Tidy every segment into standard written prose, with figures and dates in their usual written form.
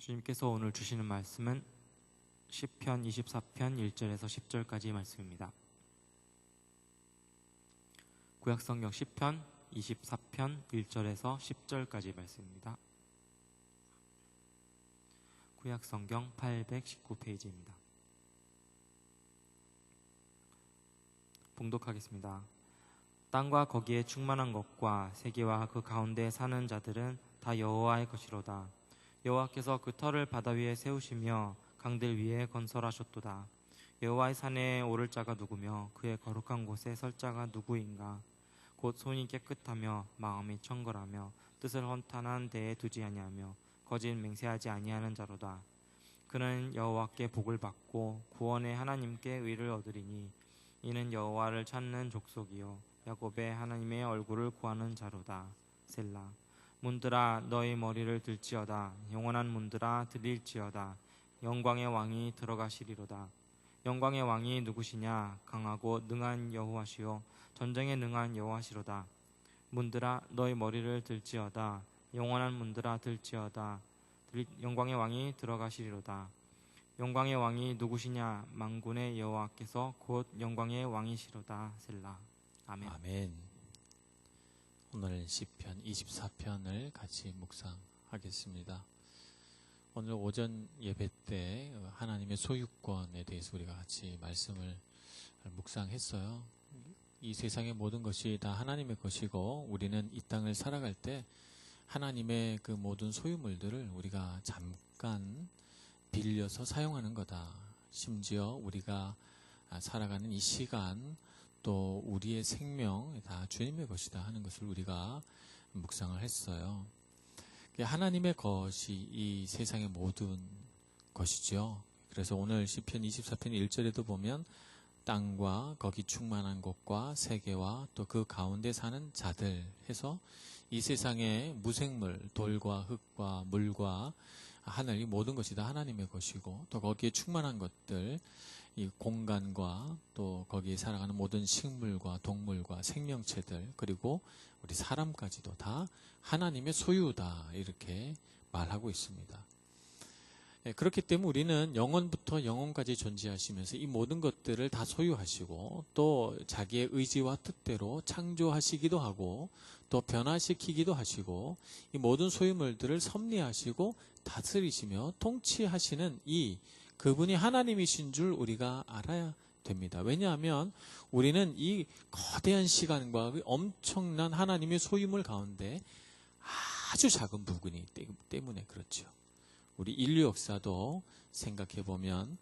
주님께서 오늘 주시는 말씀은 시편 24편 1절에서 10절까지 말씀입니다. 구약성경 시편 24편 1절에서 10절까지 말씀입니다. 구약성경 819페이지입니다. 봉독하겠습니다. 땅과 거기에 충만한 것과 세계와 그 가운데 사는 자들은 다 여호와의 것이로다. 여호와께서 그 터를 바다 위에 세우시며 강들 위에 건설하셨도다. 여호와의 산에 오를 자가 누구며 그의 거룩한 곳에 설 자가 누구인가? 곧 손이 깨끗하며 마음이 청결하며 뜻을 헌탄한 데에 두지 아니하며 거짓 맹세하지 아니하는 자로다. 그는 여호와께 복을 받고 구원의 하나님께 의를 얻으리니 이는 여호와를 찾는 족속이요 야곱의 하나님의 얼굴을 구하는 자로다. 셀라. 문들아 너희 머리를 들지어다. 영원한 문들아 들릴지어다. 영광의 왕이 들어가시리로다. 영광의 왕이 누구시냐? 강하고 능한 여호와시요 전쟁에 능한 여호와시로다. 문들아 너희 머리를 들지어다. 영원한 문들아 들지어다. 영광의 왕이 들어가시리로다. 영광의 왕이 누구시냐? 만군의 여호와께서 곧 영광의 왕이시로다. 셀라. 아멘. 아멘. 오늘 시편 24편을 같이 묵상하겠습니다. 오늘 오전 예배 때 하나님의 소유권에 대해서 우리가 같이 말씀을 묵상했어요. 이 세상의 모든 것이 다 하나님의 것이고 우리는 이 땅을 살아갈 때 하나님의 그 모든 소유물들을 우리가 잠깐 빌려서 사용하는 거다. 심지어 우리가 살아가는 이 시간 또 우리의 생명 다 주님의 것이다 하는 것을 우리가 묵상을 했어요. 하나님의 것이 이 세상의 모든 것이죠. 그래서 오늘 시편 24편 1절에도 보면 땅과 거기 충만한 곳과 세계와 또 그 가운데 사는 자들 해서 이 세상의 무생물, 돌과 흙과 물과 하늘 이 모든 것이 다 하나님의 것이고 또 거기에 충만한 것들 이 공간과 또 거기에 살아가는 모든 식물과 동물과 생명체들 그리고 우리 사람까지도 다 하나님의 소유다 이렇게 말하고 있습니다. 그렇기 때문에 우리는 영원부터 영원까지 존재하시면서 이 모든 것들을 다 소유하시고 또 자기의 의지와 뜻대로 창조하시기도 하고 또 변화시키기도 하시고 이 모든 소유물들을 섭리하시고 다스리시며 통치하시는 이 그분이 하나님이신 줄 우리가 알아야 됩니다. 왜냐하면 우리는 이 거대한 시간과 엄청난 하나님의 소유물 가운데 아주 작은 부분이기 때문에 그렇죠. 우리 인류 역사도 생각해 보면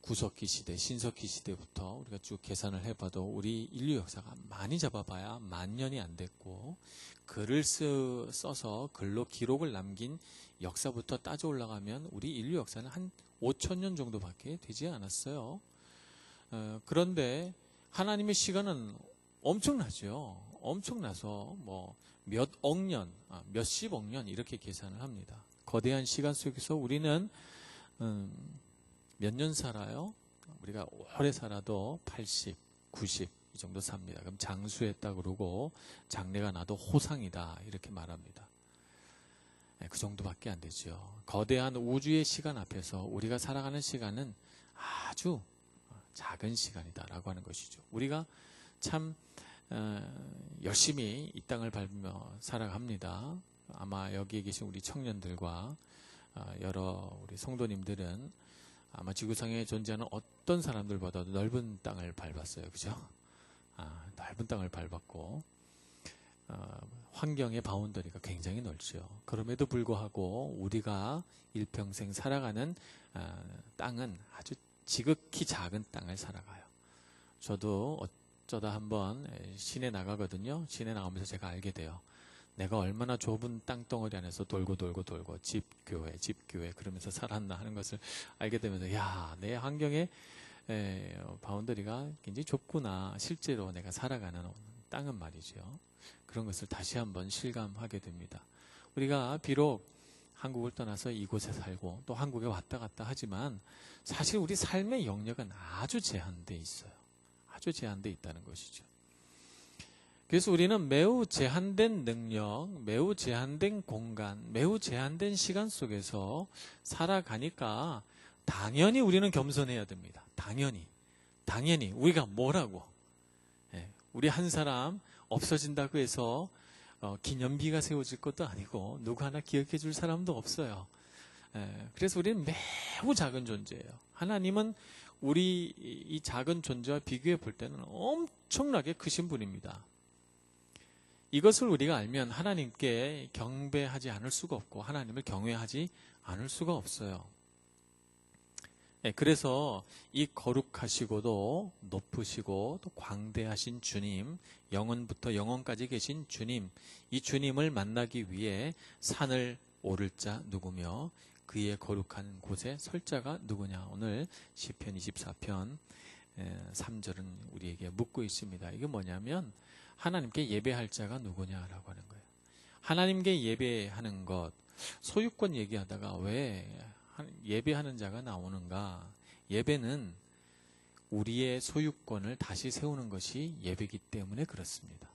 구석기 시대, 신석기 시대부터 우리가 쭉 계산을 해봐도 우리 인류 역사가 많이 잡아봐야 10,000년이 안 됐고 글을 써서 글로 기록을 남긴 역사부터 따져 올라가면 우리 인류 역사는 한 5,000년 정도밖에 되지 않았어요. 그런데 하나님의 시간은 엄청나죠. 엄청나서 몇억 년, 몇십억 년 이렇게 계산을 합니다. 거대한 시간 속에서 우리는 몇 년 살아요? 우리가 오래 살아도 80, 90 이 정도 삽니다. 그럼 장수했다 그러고 장래가 나도 호상이다 이렇게 말합니다. 그 정도밖에 안 되죠. 거대한 우주의 시간 앞에서 우리가 살아가는 시간은 아주 작은 시간이다라고 하는 것이죠. 우리가 참 열심히 이 땅을 밟으며 살아갑니다. 아마 여기에 계신 우리 청년들과 여러 우리 성도님들은 아마 지구상에 존재하는 어떤 사람들보다도 넓은 땅을 밟았어요. 그죠? 넓은 땅을 밟았고 환경의 바운더리가 굉장히 넓죠. 그럼에도 불구하고 우리가 일평생 살아가는 땅은 아주 지극히 작은 땅을 살아가요. 저도 어쩌다 한번 시내 나가거든요. 시내 나가면서 제가 알게 돼요. 내가 얼마나 좁은 땅덩어리 안에서 돌고 집 교회 그러면서 살았나 하는 것을 알게 되면서 야, 내 환경의 바운더리가 굉장히 좁구나. 실제로 내가 살아가는 땅은 말이죠. 그런 것을 다시 한번 실감하게 됩니다. 우리가 비록 한국을 떠나서 이곳에 살고 또 한국에 왔다 갔다 하지만 사실 우리 삶의 영역은 아주 제한되어 있어요. 아주 제한되어 있다는 것이죠. 그래서 우리는 매우 제한된 능력, 매우 제한된 공간, 매우 제한된 시간 속에서 살아가니까 당연히 우리는 겸손해야 됩니다. 당연히 우리가 뭐라고, 우리 한 사람 없어진다고 해서 기념비가 세워질 것도 아니고 누구 하나 기억해 줄 사람도 없어요. 그래서 우리는 매우 작은 존재예요. 하나님은 우리 이 작은 존재와 비교해 볼 때는 엄청나게 크신 분입니다. 이것을 우리가 알면 하나님께 경배하지 않을 수가 없고 하나님을 경외하지 않을 수가 없어요. 그래서 이 거룩하시고도 높으시고 또 광대하신 주님, 영원부터 영원까지 계신 주님, 이 주님을 만나기 위해 산을 오를 자 누구며 그의 거룩한 곳에 설 자가 누구냐. 오늘 시편 24편 3절은 우리에게 묻고 있습니다. 이게 뭐냐면 하나님께 예배할 자가 누구냐라고 하는 거예요. 하나님께 예배하는 것, 소유권 얘기하다가 왜 예배하는 자가 나오는가? 예배는 우리의 소유권을 다시 세우는 것이 예배이기 때문에 그렇습니다.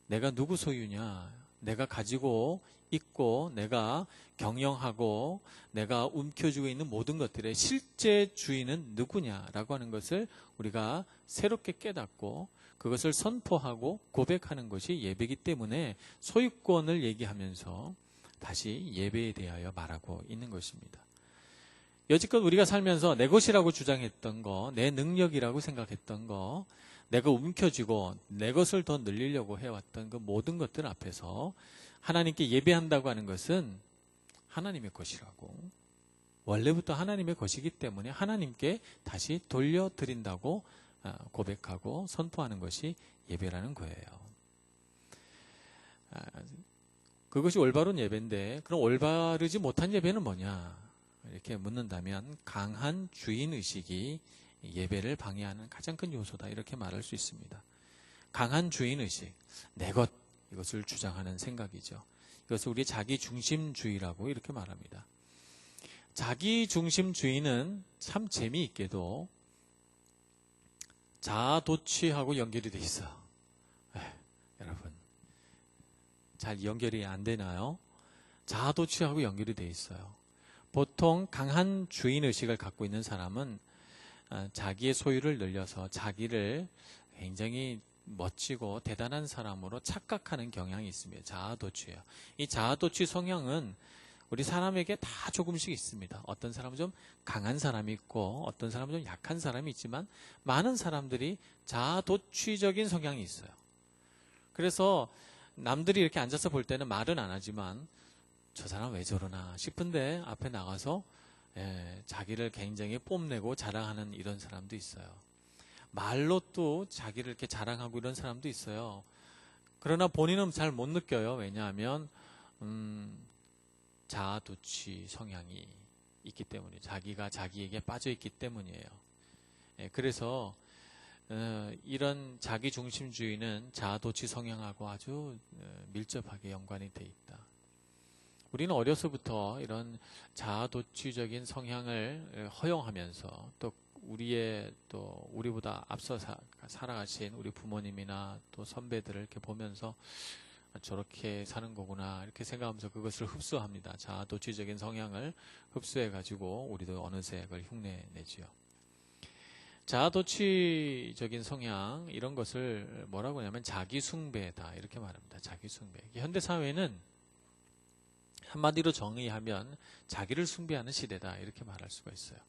내가 누구 소유냐? 내가 가지고 있고 내가 경영하고 내가 움켜쥐고 있는 모든 것들의 실제 주인은 누구냐라고 하는 것을 우리가 새롭게 깨닫고 그것을 선포하고 고백하는 것이 예배이기 때문에 소유권을 얘기하면서 다시 예배에 대하여 말하고 있는 것입니다. 여지껏 우리가 살면서 내 것이라고 주장했던 거, 내 능력이라고 생각했던 거, 내가 움켜쥐고 내 것을 더 늘리려고 해왔던 그 모든 것들 앞에서 하나님께 예배한다고 하는 것은 하나님의 것이라고, 원래부터 하나님의 것이기 때문에 하나님께 다시 돌려드린다고 고백하고 선포하는 것이 예배라는 거예요. 그것이 올바른 예배인데 그럼 올바르지 못한 예배는 뭐냐? 이렇게 묻는다면 강한 주인의식이 예배를 방해하는 가장 큰 요소다, 이렇게 말할 수 있습니다. 강한 주인의식, 내 것, 이것을 주장하는 생각이죠. 이것을 우리 자기중심주의라고 이렇게 말합니다. 자기중심주의는 참 재미있게도 자아도취하고 연결이 돼 있어. 여러분, 잘 연결이 안 되나요? 자아도취하고 연결이 돼 있어요. 보통 강한 주인의식을 갖고 있는 사람은 자기의 소유를 늘려서 자기를 굉장히 멋지고 대단한 사람으로 착각하는 경향이 있습니다. 자아도취예요. 이 자아도취 성향은 우리 사람에게 다 조금씩 있습니다. 어떤 사람은 좀 강한 사람이 있고 어떤 사람은 좀 약한 사람이 있지만 많은 사람들이 자아도취적인 성향이 있어요. 그래서 남들이 이렇게 앉아서 볼 때는 말은 안 하지만 저 사람 왜 저러나 싶은데 앞에 나가서 자기를 굉장히 뽐내고 자랑하는 이런 사람도 있어요. 말로 또 자기를 이렇게 자랑하고 이런 사람도 있어요. 그러나 본인은 잘 못 느껴요. 왜냐하면 자아도취 성향이 있기 때문에, 자기가 자기에게 빠져 있기 때문이에요. 그래서 이런 자기중심주의는 자아도취 성향하고 아주 밀접하게 연관이 돼 있다. 우리는 어려서부터 이런 자아도취적인 성향을 허용하면서 또 우리보다 앞서 살아가신 우리 부모님이나 또 선배들을 이렇게 보면서 저렇게 사는 거구나 이렇게 생각하면서 그것을 흡수합니다. 자아도취적인 성향을 흡수해가지고 우리도 어느새 그걸 흉내내지요. 자아도취적인 성향, 이런 것을 뭐라고 하냐면 자기숭배다 이렇게 말합니다. 자기숭배. 현대사회는 한마디로 정의하면 자기를 숭배하는 시대다 이렇게 말할 수가 있어요.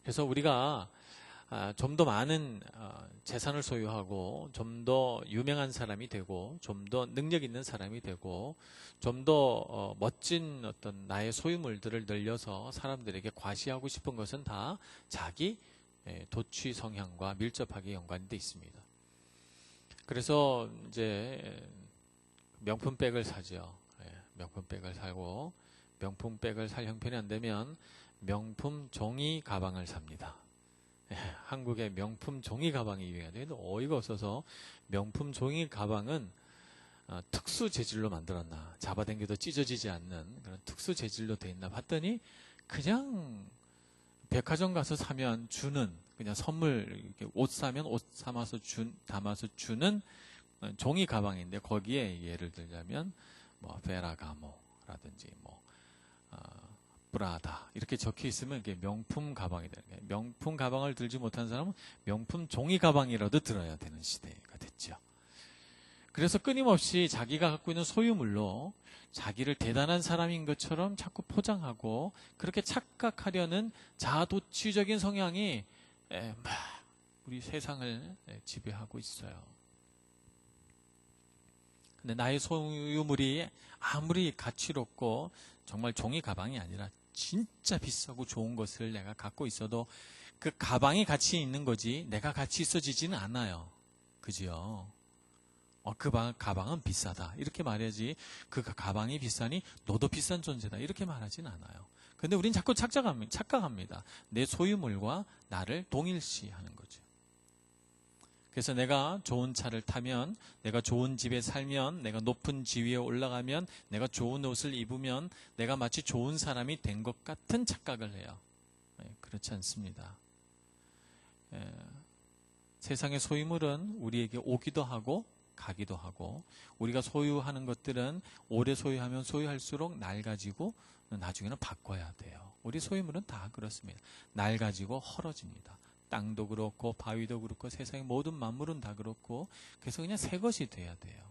그래서 우리가 좀 더 많은 재산을 소유하고 좀 더 유명한 사람이 되고 좀 더 능력 있는 사람이 되고 좀 더 멋진 어떤 나의 소유물들을 늘려서 사람들에게 과시하고 싶은 것은 다 자기 도취 성향과 밀접하게 연관이 되어 있습니다. 그래서 이제 명품백을 사죠. 명품백을 사고 명품백을 살 형편이 안 되면 명품 종이 가방을 삽니다. 한국의 명품 종이 가방이 유행하는데 어이가 없어서 명품 종이 가방은 특수 재질로 만들었나, 잡아당겨도 찢어지지 않는 그런 특수 재질로 돼 있나 봤더니 그냥 백화점 가서 사면 주는, 그냥 선물, 이렇게 옷 사면 옷 담아서 주는 종이 가방인데 거기에 예를 들자면 뭐 페라가모라든지 뭐 프라다 이렇게 적혀 있으면 이게 명품 가방이 되는 거예요. 명품 가방을 들지 못한 사람은 명품 종이 가방이라도 들어야 되는 시대가 됐죠. 그래서 끊임없이 자기가 갖고 있는 소유물로 자기를 대단한 사람인 것처럼 자꾸 포장하고 그렇게 착각하려는 자아도취적인 성향이 막 우리 세상을 지배하고 있어요. 근데 나의 소유물이 아무리 가치롭고 정말 종이 가방이 아니라 진짜 비싸고 좋은 것을 내가 갖고 있어도 그 가방이 가치 있는 거지 내가 가치 있어지지는 않아요. 그지요? 그 가방은 비싸다 이렇게 말해야지 그 가방이 비싸니 너도 비싼 존재다 이렇게 말하진 않아요. 근데 우린 자꾸 착각합니다. 내 소유물과 나를 동일시하는 거죠. 그래서 내가 좋은 차를 타면, 내가 좋은 집에 살면, 내가 높은 지위에 올라가면, 내가 좋은 옷을 입으면 내가 마치 좋은 사람이 된 것 같은 착각을 해요. 그렇지 않습니다. 세상의 소유물은 우리에게 오기도 하고 가기도 하고 우리가 소유하는 것들은 오래 소유하면 소유할수록 낡아지고 나중에는 바꿔야 돼요. 우리 소유물은 다 그렇습니다. 낡아지고 헐어집니다. 땅도 그렇고 바위도 그렇고 세상의 모든 만물은 다 그렇고 그래서 그냥 새 것이 돼야 돼요.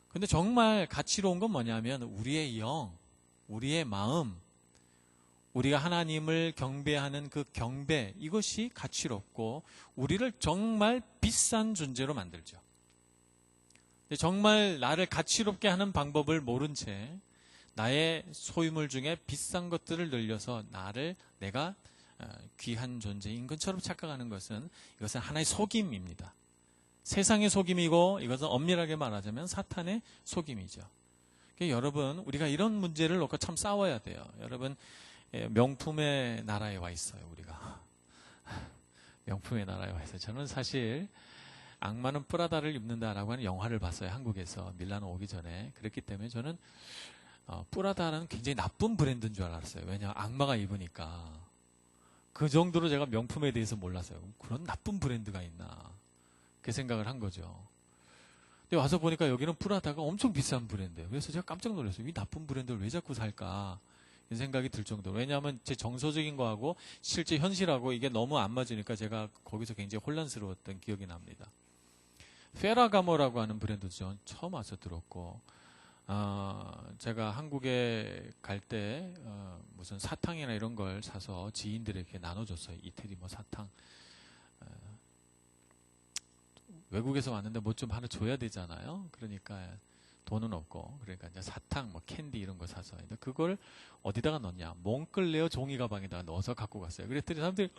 근데 정말 가치로운 건 뭐냐면 우리의 영, 우리의 마음, 우리가 하나님을 경배하는 그 경배 이것이 가치롭고 우리를 정말 비싼 존재로 만들죠. 근데 정말 나를 가치롭게 하는 방법을 모른 채 나의 소유물 중에 비싼 것들을 늘려서 내가 귀한 존재인 것처럼 착각하는 것은 이것은 하나의 속임입니다. 세상의 속임이고 이것은 엄밀하게 말하자면 사탄의 속임이죠. 그러니까 여러분 우리가 이런 문제를 놓고 참 싸워야 돼요. 여러분 명품의 나라에 와 있어요. 우리가 명품의 나라에 와 있어요. 저는 사실 악마는 프라다를 입는다라고 하는 영화를 봤어요. 한국에서 밀라노 오기 전에. 그렇기 때문에 저는 프라다는 굉장히 나쁜 브랜드인 줄 알았어요. 왜냐하면 악마가 입으니까. 그 정도로 제가 명품에 대해서 몰랐어요. 그런 나쁜 브랜드가 있나. 그 생각을 한 거죠. 근데 와서 보니까 여기는 프라다가 엄청 비싼 브랜드예요. 그래서 제가 깜짝 놀랐어요. 이 나쁜 브랜드를 왜 자꾸 살까. 이 생각이 들 정도로. 왜냐하면 제 정서적인 거하고 실제 현실하고 이게 너무 안 맞으니까 제가 거기서 굉장히 혼란스러웠던 기억이 납니다. 페라가모라고 하는 브랜드죠. 처음 와서 들었고 제가 한국에 갈 때 무슨 사탕이나 이런 걸 사서 지인들에게 나눠줬어요. 이태리 뭐 사탕. 외국에서 왔는데 뭐 좀 하나 줘야 되잖아요. 그러니까 돈은 없고 그러니까 이제 사탕, 뭐 캔디 이런 거 사서 그걸 어디다가 넣냐? 몽클레어 종이 가방에다가 넣어서 갖고 갔어요. 그랬더니 사람들이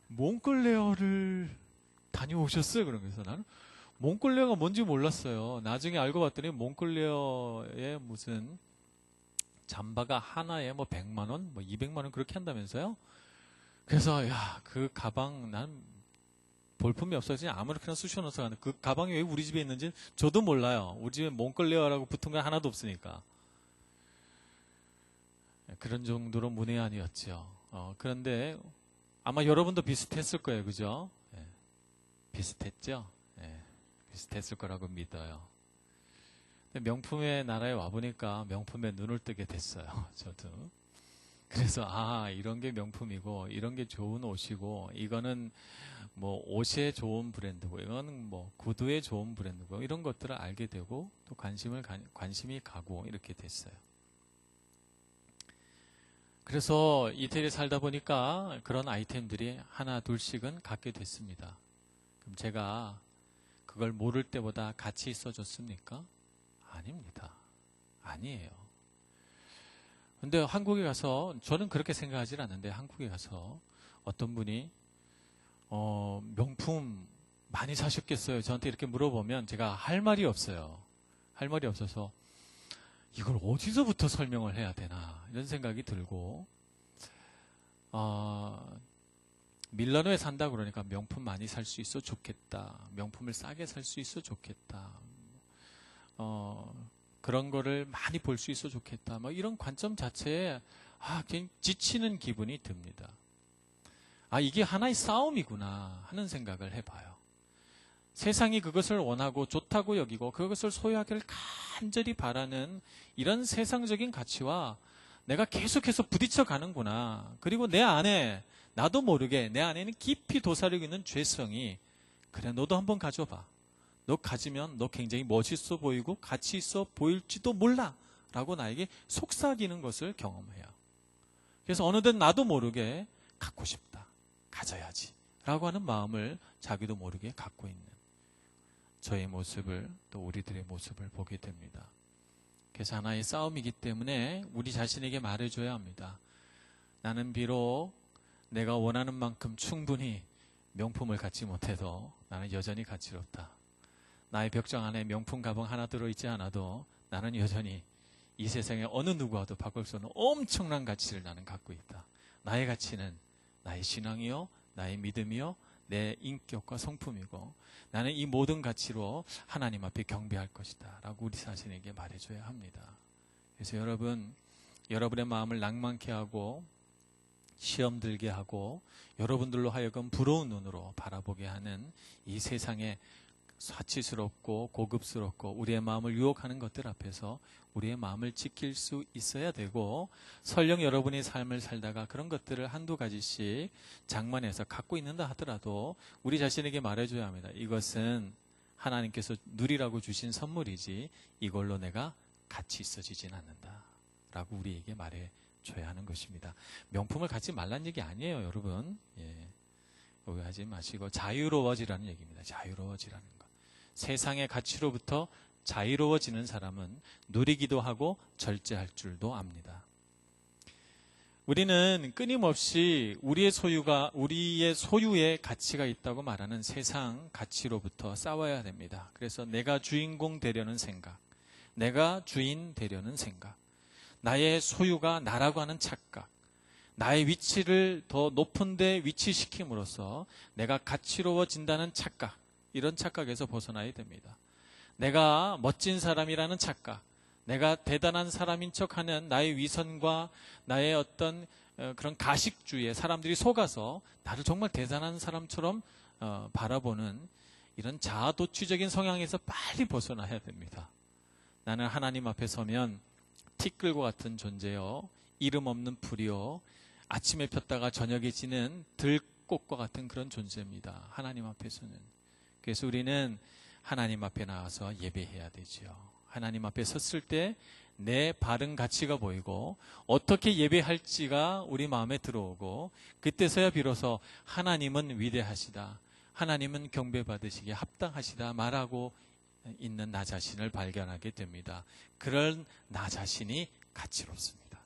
몽클레어를 다녀오셨어요? 그러면서 나는 몽클레어가 뭔지 몰랐어요. 나중에 알고 봤더니 몽클레어의 무슨 잠바가 하나에 뭐 100만 원, 뭐 200만 원 그렇게 한다면서요? 그래서 그 가방 난 볼품이 없어서 그냥 아무렇게나 쑤셔넣어서 가는 그 가방이 왜 우리 집에 있는지 저도 몰라요. 우리 집에 몽클레어라고 붙은 건 하나도 없으니까. 그런 정도로 문외한이었죠. 그런데 아마 여러분도 비슷했을 거예요. 그죠? 비슷했죠? 비슷했을 거라고 믿어요. 근데 명품의 나라에 와보니까 명품에 눈을 뜨게 됐어요. 저도. 그래서 이런 게 명품이고 이런 게 좋은 옷이고 이거는 뭐 옷에 좋은 브랜드고 이거는 뭐 구두에 좋은 브랜드고 이런 것들을 알게 되고 또 관심이 가고 이렇게 됐어요. 그래서 이태리에 살다 보니까 그런 아이템들이 하나 둘씩은 갖게 됐습니다. 그럼 제가 그걸 모를 때보다 가치 있어졌습니까? 아닙니다. 아니에요. 근데 한국에 가서 저는 그렇게 생각하지 않는데 한국에 가서 어떤 분이 명품 많이 사셨겠어요? 저한테 이렇게 물어보면 제가 할 말이 없어요. 할 말이 없어서 이걸 어디서부터 설명을 해야 되나 이런 생각이 들고 밀라노에 산다 그러니까 명품 많이 살 수 있어 좋겠다. 명품을 싸게 살 수 있어 좋겠다. 그런 거를 많이 볼 수 있어 좋겠다. 뭐 이런 관점 자체에 그냥 지치는 기분이 듭니다. 이게 하나의 싸움이구나 하는 생각을 해봐요. 세상이 그것을 원하고 좋다고 여기고 그것을 소유하기를 간절히 바라는 이런 세상적인 가치와 내가 계속해서 부딪혀 가는구나. 그리고 내 안에 나도 모르게 내 안에는 깊이 도사리고 있는 죄성이 그래 너도 한번 가져봐. 너 가지면 너 굉장히 멋있어 보이고 가치 있어 보일지도 몰라 라고 나에게 속삭이는 것을 경험해요. 그래서 어느덧 나도 모르게 갖고 싶다. 가져야지 라고 하는 마음을 자기도 모르게 갖고 있는 저의 모습을 또 우리들의 모습을 보게 됩니다. 그래서 하나의 싸움이기 때문에 우리 자신에게 말해줘야 합니다. 나는 비록 내가 원하는 만큼 충분히 명품을 갖지 못해도 나는 여전히 가치롭다. 나의 벽장 안에 명품 가방 하나 들어있지 않아도 나는 여전히 이 세상에 어느 누구와도 바꿀 수 없는 엄청난 가치를 나는 갖고 있다. 나의 가치는 나의 신앙이요, 나의 믿음이요, 내 인격과 성품이고 나는 이 모든 가치로 하나님 앞에 경배할 것이다 라고 우리 자신에게 말해줘야 합니다. 그래서 여러분, 여러분의 마음을 낭만케 하고 시험 들게 하고 여러분들로 하여금 부러운 눈으로 바라보게 하는 이 세상에 사치스럽고 고급스럽고 우리의 마음을 유혹하는 것들 앞에서 우리의 마음을 지킬 수 있어야 되고, 설령 여러분의 삶을 살다가 그런 것들을 한두 가지씩 장만해서 갖고 있는다 하더라도 우리 자신에게 말해줘야 합니다. 이것은 하나님께서 누리라고 주신 선물이지 이걸로 내가 가치 있어지진 않는다 라고 우리에게 말해줘야 하는 것입니다. 명품을 갖지 말란 얘기 아니에요, 여러분. 오해하지 마시고 자유로워지라는 얘기입니다. 자유로워지라는 것. 세상의 가치로부터 자유로워지는 사람은 누리기도 하고 절제할 줄도 압니다. 우리는 끊임없이 우리의 소유의 가치가 있다고 말하는 세상 가치로부터 싸워야 됩니다. 그래서 내가 주인공 되려는 생각, 내가 주인 되려는 생각, 나의 소유가 나라고 하는 착각, 나의 위치를 더 높은 데 위치시킴으로써 내가 가치로워진다는 착각, 이런 착각에서 벗어나야 됩니다. 내가 멋진 사람이라는 착각, 내가 대단한 사람인 척하는 나의 위선과 나의 어떤 그런 가식주의에 사람들이 속아서 나를 정말 대단한 사람처럼 바라보는 이런 자아도취적인 성향에서 빨리 벗어나야 됩니다. 나는 하나님 앞에 서면 티끌과 같은 존재요, 이름 없는 풀이요, 아침에 폈다가 저녁에 지는 들꽃과 같은 그런 존재입니다. 하나님 앞에서는. 그래서 우리는 하나님 앞에 나와서 예배해야 되죠. 하나님 앞에 섰을 때 내 바른 가치가 보이고 어떻게 예배할지가 우리 마음에 들어오고, 그때서야 비로소 하나님은 위대하시다, 하나님은 경배받으시기에 합당하시다 말하고 있는 나 자신을 발견하게 됩니다. 그런 나 자신이 가치롭습니다.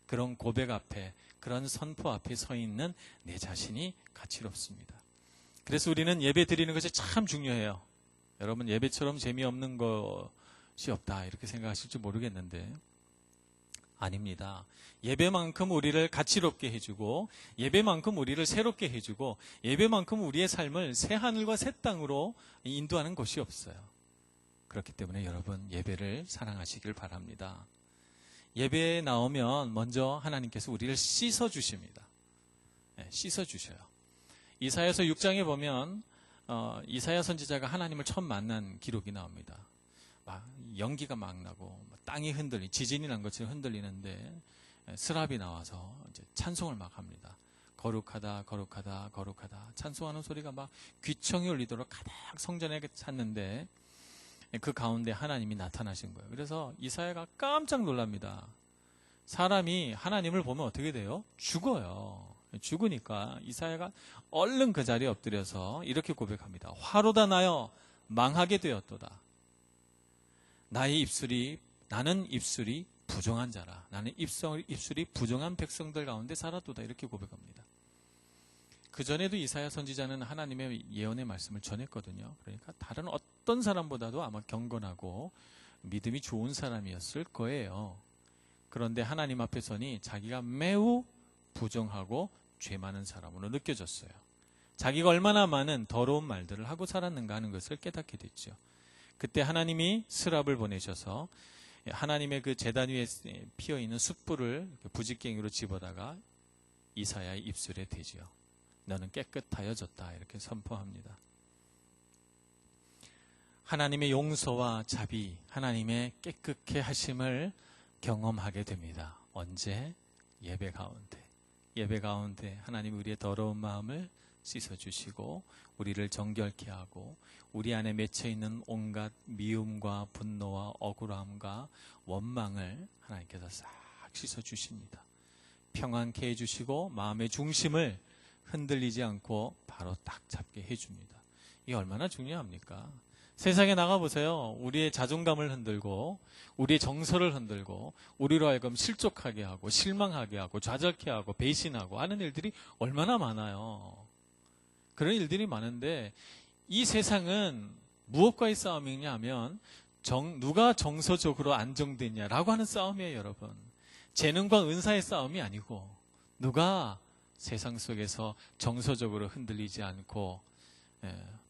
그런 고백 앞에, 그런 선포 앞에 서 있는 내 자신이 가치롭습니다. 그래서 우리는 예배 드리는 것이 참 중요해요. 여러분, 예배처럼 재미없는 것이 없다 이렇게 생각하실지 모르겠는데 아닙니다. 예배만큼 우리를 가치롭게 해주고, 예배만큼 우리를 새롭게 해주고, 예배만큼 우리의 삶을 새 하늘과 새 땅으로 인도하는 것이 없어요. 그렇기 때문에 여러분, 예배를 사랑하시길 바랍니다. 예배에 나오면 먼저 하나님께서 우리를 씻어주십니다. 씻어주셔요. 이사야서 6장에 보면 이사야 선지자가 하나님을 처음 만난 기록이 나옵니다. 막 연기가 막 나고 땅이 지진이 난 것처럼 흔들리는데 스랍이 나와서 이제 찬송을 막 합니다. 거룩하다 거룩하다 거룩하다 찬송하는 소리가 막 귀청이 울리도록 가득 성전에 찼는데 그 가운데 하나님이 나타나신 거예요. 그래서 이사야가 깜짝 놀랍니다. 사람이 하나님을 보면 어떻게 돼요? 죽어요. 죽으니까 이사야가 얼른 그 자리에 엎드려서 이렇게 고백합니다. 화로다 나여 망하게 되었도다. 나는 입술이 부정한 자라. 나는 입술이 부정한 백성들 가운데 살았도다. 이렇게 고백합니다. 그전에도 이사야 선지자는 하나님의 예언의 말씀을 전했거든요. 그러니까 다른 어떤 사람보다도 아마 경건하고 믿음이 좋은 사람이었을 거예요. 그런데 하나님 앞에 서니 자기가 매우 부정하고 죄 많은 사람으로 느껴졌어요. 자기가 얼마나 많은 더러운 말들을 하고 살았는가 하는 것을 깨닫게 됐죠. 그때 하나님이 스랍을 보내셔서 하나님의 그 제단 위에 피어있는 숯불을 부직갱이로 집어다가 이사야의 입술에 대지요. 너는 깨끗하여졌다 이렇게 선포합니다. 하나님의 용서와 자비, 하나님의 깨끗게 하심을 경험하게 됩니다. 언제? 예배 가운데. 예배 가운데 하나님이 우리의 더러운 마음을 씻어주시고 우리를 정결케 하고 우리 안에 맺혀있는 온갖 미움과 분노와 억울함과 원망을 하나님께서 싹 씻어주십니다. 평안케 해주시고 마음의 중심을 흔들리지 않고 바로 딱 잡게 해줍니다. 이게 얼마나 중요합니까? 세상에 나가보세요. 우리의 자존감을 흔들고 우리의 정서를 흔들고 우리로 하여금 실족하게 하고 실망하게 하고 좌절케 하고 배신하고 하는 일들이 얼마나 많아요. 그런 일들이 많은데 이 세상은 무엇과의 싸움이냐 하면 누가 정서적으로 안정되냐라고 하는 싸움이에요, 여러분. 재능과 은사의 싸움이 아니고 누가 세상 속에서 정서적으로 흔들리지 않고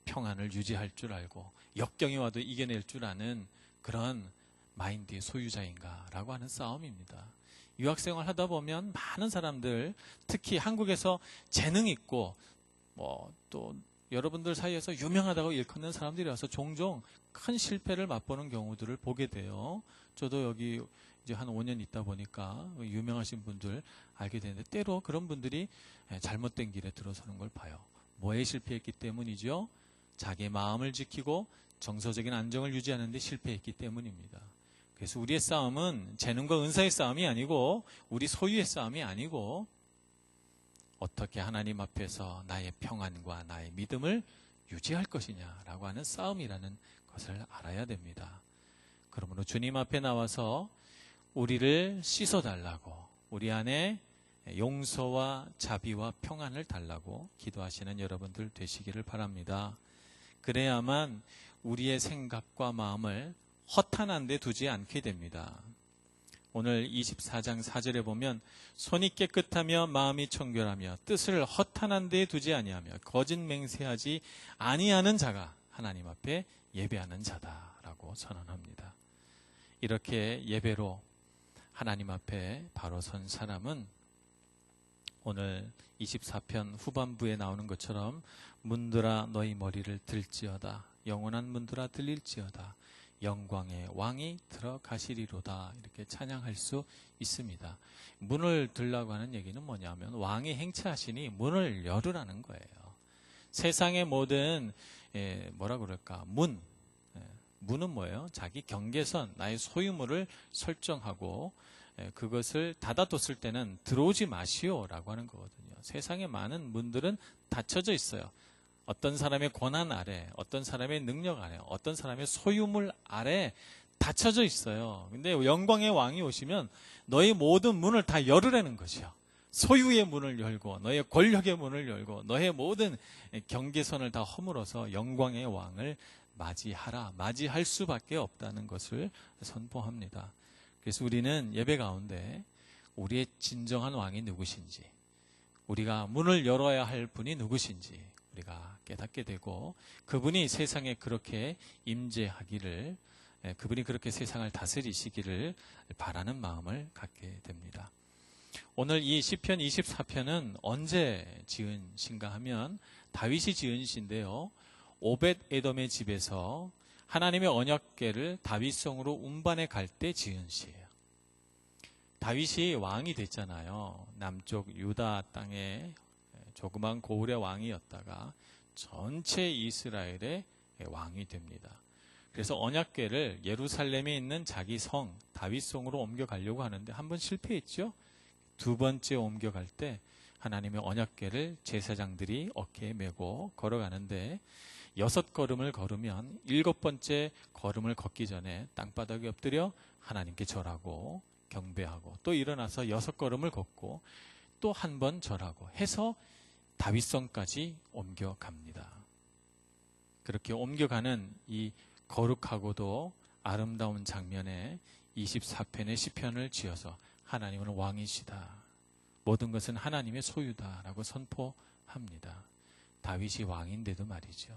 평안을 유지할 줄 알고 역경이 와도 이겨낼 줄 아는 그런 마인드의 소유자인가라고 하는 싸움입니다. 유학생활 하다 보면 많은 사람들, 특히 한국에서 재능 있고 또 여러분들 사이에서 유명하다고 일컫는 사람들이 와서 종종 큰 실패를 맛보는 경우들을 보게 돼요. 저도 여기 이제 한 5년 있다 보니까 유명하신 분들 알게 되는데 때로 그런 분들이 잘못된 길에 들어서는 걸 봐요. 뭐에 실패했기 때문이죠? 자기의 마음을 지키고 정서적인 안정을 유지하는 데 실패했기 때문입니다. 그래서 우리의 싸움은 재능과 은사의 싸움이 아니고 우리 소유의 싸움이 아니고 어떻게 하나님 앞에서 나의 평안과 나의 믿음을 유지할 것이냐라고 하는 싸움이라는 것을 알아야 됩니다. 그러므로 주님 앞에 나와서 우리를 씻어달라고 우리 안에 용서와 자비와 평안을 달라고 기도하시는 여러분들 되시기를 바랍니다. 그래야만 우리의 생각과 마음을 허탄한 데 두지 않게 됩니다. 오늘 24장 4절에 보면 손이 깨끗하며 마음이 청결하며 뜻을 허탄한 데에 두지 아니하며 거짓 맹세하지 아니하는 자가 하나님 앞에 예배하는 자다라고 선언합니다. 이렇게 예배로 하나님 앞에 바로 선 사람은 오늘 24편 후반부에 나오는 것처럼 문들아 너희 머리를 들지어다 영원한 문들아 들릴지어다 영광의 왕이 들어가시리로다 이렇게 찬양할 수 있습니다. 문을 들라고 하는 얘기는 뭐냐면 왕이 행차하시니 문을 열으라는 거예요. 세상의 모든 뭐라 그럴까 문은 뭐예요? 자기 경계선 나의 소유물을 설정하고 그것을 닫아뒀을 때는 들어오지 마시오라고 하는 거거든요. 세상의 많은 문들은 닫혀져 있어요. 어떤 사람의 권한 아래, 어떤 사람의 능력 아래, 어떤 사람의 소유물 아래 닫혀져 있어요. 근데 영광의 왕이 오시면 너의 모든 문을 다 열으라는 것이요. 소유의 문을 열고 너의 권력의 문을 열고 너의 모든 경계선을 다 허물어서 영광의 왕을 맞이하라. 맞이할 수밖에 없다는 것을 선포합니다. 그래서 우리는 예배 가운데 우리의 진정한 왕이 누구신지 우리가 문을 열어야 할 분이 누구신지 우리가 깨닫게 되고 그분이 세상에 그렇게 임재하기를 그분이 그렇게 세상을 다스리시기를 바라는 마음을 갖게 됩니다. 오늘 이 시편 24편은 언제 지은 시인가 하면 다윗이 지은 시인데요. 오벳 에돔의 집에서 하나님의 언약궤를 다윗성으로 운반해 갈 때 지은 시예요. 다윗이 왕이 됐잖아요. 남쪽 유다 땅에 조그만 고을의 왕이었다가 전체 이스라엘의 왕이 됩니다. 그래서 언약궤를 예루살렘에 있는 자기 성 다윗성으로 옮겨가려고 하는데 한 번 실패했죠. 두 번째 옮겨갈 때 하나님의 언약궤를 제사장들이 어깨에 메고 걸어가는데 6걸음을 걸으면 7번째 걸음을 걷기 전에 땅바닥에 엎드려 하나님께 절하고 경배하고 또 일어나서 6걸음을 걷고 또 한 번 절하고 해서 다윗성까지 옮겨갑니다. 그렇게 옮겨가는 이 거룩하고도 아름다운 장면에 24편의 시편을 지어서 하나님은 왕이시다. 모든 것은 하나님의 소유다라고 선포합니다. 다윗이 왕인데도 말이죠.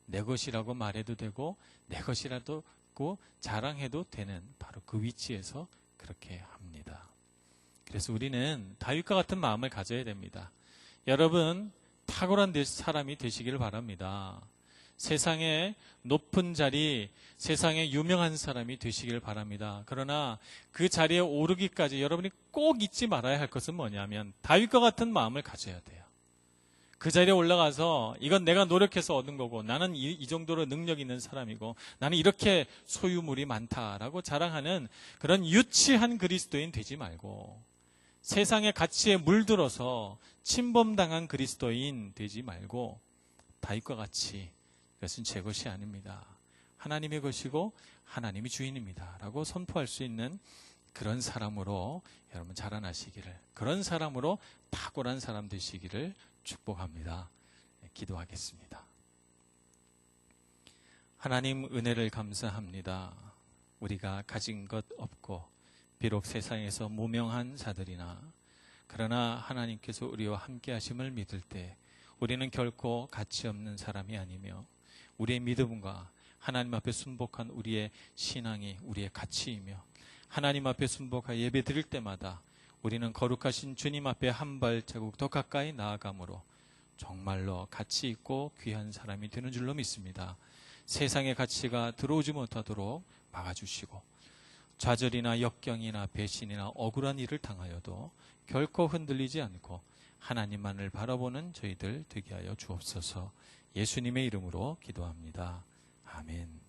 내 것이라고 말해도 되고 내 것이라고 자랑해도 되는 바로 그 위치에서 그렇게 합니다. 그래서 우리는 다윗과 같은 마음을 가져야 됩니다. 여러분 탁월한 사람이 되시기를 바랍니다. 세상의 높은 자리, 세상에 유명한 사람이 되시길 바랍니다. 그러나 그 자리에 오르기까지 여러분이 꼭 잊지 말아야 할 것은 뭐냐면 다윗과 같은 마음을 가져야 돼요. 그 자리에 올라가서 이건 내가 노력해서 얻은 거고 나는 이 정도로 능력 있는 사람이고 나는 이렇게 소유물이 많다라고 자랑하는 그런 유치한 그리스도인 되지 말고 세상의 가치에 물들어서 침범당한 그리스도인 되지 말고 다윗과 같이 이것은 제 것이 아닙니다. 하나님의 것이고 하나님이 주인입니다. 라고 선포할 수 있는 그런 사람으로 여러분 자라나시기를, 그런 사람으로 탁월한 사람 되시기를 축복합니다. 기도하겠습니다. 하나님 은혜를 감사합니다. 우리가 가진 것 없고 비록 세상에서 무명한 자들이나 그러나 하나님께서 우리와 함께 하심을 믿을 때 우리는 결코 가치 없는 사람이 아니며 우리의 믿음과 하나님 앞에 순복한 우리의 신앙이 우리의 가치이며 하나님 앞에 순복하여 예배 드릴 때마다 우리는 거룩하신 주님 앞에 한 발자국 더 가까이 나아감으로 정말로 가치 있고 귀한 사람이 되는 줄로 믿습니다. 세상의 가치가 들어오지 못하도록 막아주시고 좌절이나 역경이나 배신이나 억울한 일을 당하여도 결코 흔들리지 않고 하나님만을 바라보는 저희들 되게 하여 주옵소서. 예수님의 이름으로 기도합니다. 아멘.